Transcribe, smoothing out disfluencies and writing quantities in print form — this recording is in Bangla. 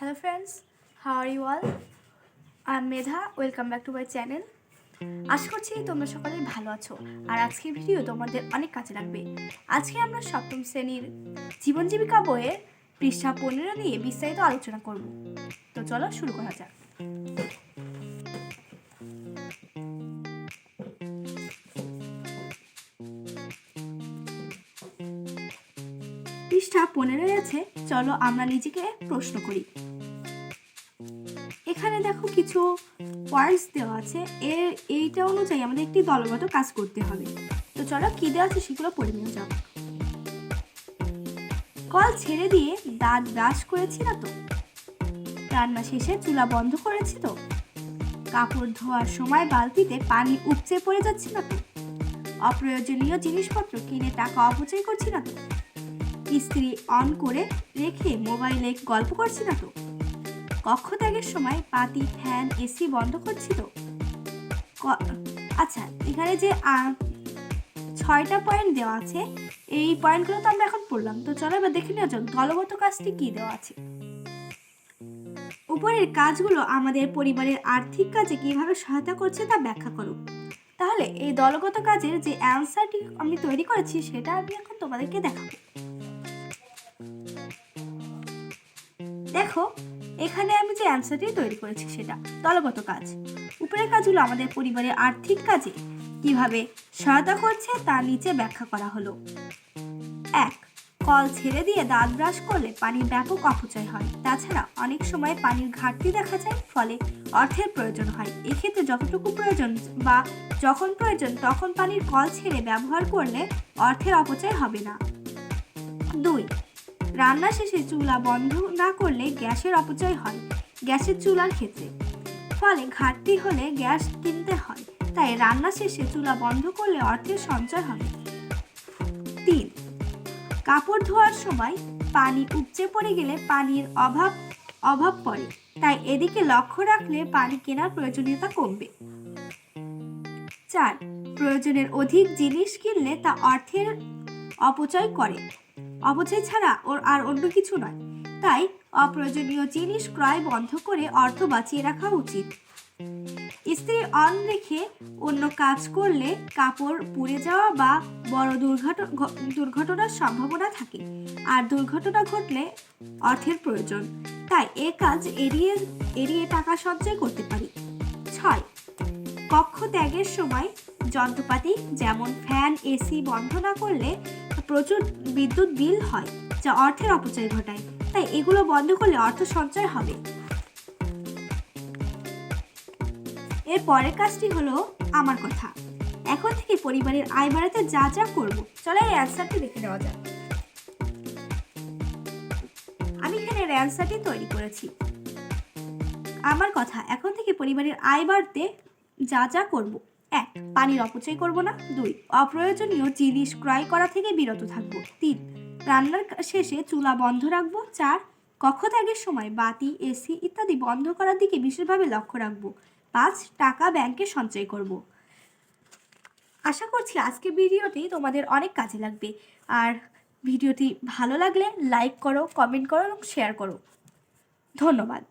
Hello friends, how are you all? I'm Medha. Welcome back to my channel. আশা করছি তোমরা সকলেই ভালো আছো আর আজকের ভিডিও তোমাদের অনেক কাজে লাগবে। আজকে আমরা সপ্তম শ্রেণীর জীবন জীবিকা বইয়ের পৃষ্ঠা 15 নিয়ে বিস্তারিত আলোচনা করব। তো চলো শুরু করা যাক। পৃষ্ঠা 15 আছে, চলো আমরা নিজেকে প্রশ্ন করি। এখানে দেখো কিছু পয়েন্টস দেওয়া আছে, এইটা অনুযায়ী আমাদের একটি দলগত কাজ করতে হবে। তো চলো কি দেওয়া আছে সেগুলো পড়ে নিয়ে যাও। কল ছেড়ে দিয়ে দাঁত ব্রাশ করেছি না তো? রান্না শেষে চুলা বন্ধ করেছি তো? কাপড় ধোয়ার সময় বালতিতে পানি উপচে পড়ে যাচ্ছে না তো? অপ্রয়োজনীয় জিনিসপত্র কিনে টাকা অপচয় করছি না তো? ইস্ত্রি অন করে রেখে মোবাইলে গল্প করছি না তো? কক্ষ ত্যাগের সময় বাতি, ফ্যান, এসি বন্ধ করছি তো? আচ্ছা, এখানে যে 6টা পয়েন্ট দেওয়া আছে, এই পয়েন্টগুলো তো আমরা এখন পড়লাম। তো চলো এবার দেখে নেওয়া যাক দলগত কাজটি কি দেওয়া আছে। উপরের কাজগুলো আমাদের পরিবারের আর্থিক কাজে কিভাবে সহায়তা করছে তা ব্যাখ্যা করো। তাহলে এই দলগত কাজের যে অ্যান্সারটি আমি তৈরি করেছি সেটা আমি এখন তোমাদেরকে দেখাবো। দেখো, এখানে আমি যে অ্যান্সারটি তৈরি করেছি সেটা দলগত কাজ। উপরের কাজগুলো আমাদের পরিবারের আর্থিক কাজে কিভাবে সহায়তা করছে তা নিচে ব্যাখ্যা করা হলো। 1. কল ছেড়ে দিয়ে দাঁত ব্রাশ করলে পানির ব্যাপক অপচয় হয়। তাছাড়া অনেক সময় পানির ঘাটতি দেখা যায়, ফলে অর্থের প্রয়োজন হয়। এক্ষেত্রে যতটুকু প্রয়োজন বা যখন প্রয়োজন তখন পানির কল ছেড়ে ব্যবহার করলে অর্থের অপচয় হবে না। 2. রান্না শেষে চুলা বন্ধ না করলে গ্যাসের অপচয় হয় গ্যাসের চুলার ক্ষেত্রে, ফলে ঘাটতি হলে গ্যাস কিনতে হয়। তাই রান্না শেষে চুলা বন্ধ করলে অর্থের সঞ্চয় হবে। 3. কাপড় ধোয়ার সময় পানি উপচে পড়ে গেলে পানির অভাব পড়ে, তাই এদিকে লক্ষ্য রাখলে পানি কেনার প্রয়োজনীয়তা কমবে। 4. প্রয়োজনের অধিক জিনিস কিনলে তা অর্থের অপচয় করে, অপচয় ছাড়া আর অন্য কিছু নয়। তাই অপ্রয়োজনীয় জিনিস ক্রয় বন্ধ করে অর্থ বাঁচিয়ে রাখা উচিত। ইস্ত্রি অন রেখে অন্য কাজ করলে কাপড় পুড়ে যাওয়া বা বড় দুর্ঘটনার সম্ভাবনা থাকে, আর দুর্ঘটনা ঘটলে অর্থের প্রয়োজন, তাই এ কাজ এড়িয়ে টাকা সঞ্চয় করতে পারি। 6. কক্ষ ত্যাগের সময় যন্ত্রপাতি যেমন ফ্যান, এসি বন্ধ না করলে প্রচুর বিদ্যুৎ বিল হয়, যা অর্থের অপচয় ঘটায়। তাই এগুলো বন্ধ করলে অর্থ সঞ্চয় হবে। এর পরের কাজটি হলো আমার কথা। এখন থেকে পরিবারের আয় বাড়াতে যা যা করব, চলো এই অ্যান্সারটি দেখে নেওয়া যাক। আমি এখানে অ্যান্সারটি তৈরি করেছি। আমার কথা, এখন থেকে পরিবারের আয় বাড়তে যা যা করব। 1. পানির অপচয় করব না। 2. অপ্রয়োজনীয় জিনিস ক্রয় করা থেকে বিরত থাকব। 3. রান্নার শেষে চুলা বন্ধ রাখব। 4. কক্ষ ত্যাগের সময় বাতি, এসি ইত্যাদি বন্ধ করার দিকে বিশেষভাবে লক্ষ্য রাখব। 5. টাকা ব্যাংকে সঞ্চয় করব। আশা করছি আজকের ভিডিওটি তোমাদের অনেক কাজে লাগবে। আর ভিডিওটি ভালো লাগলে লাইক করো, কমেন্ট করো এবং শেয়ার করো। ধন্যবাদ।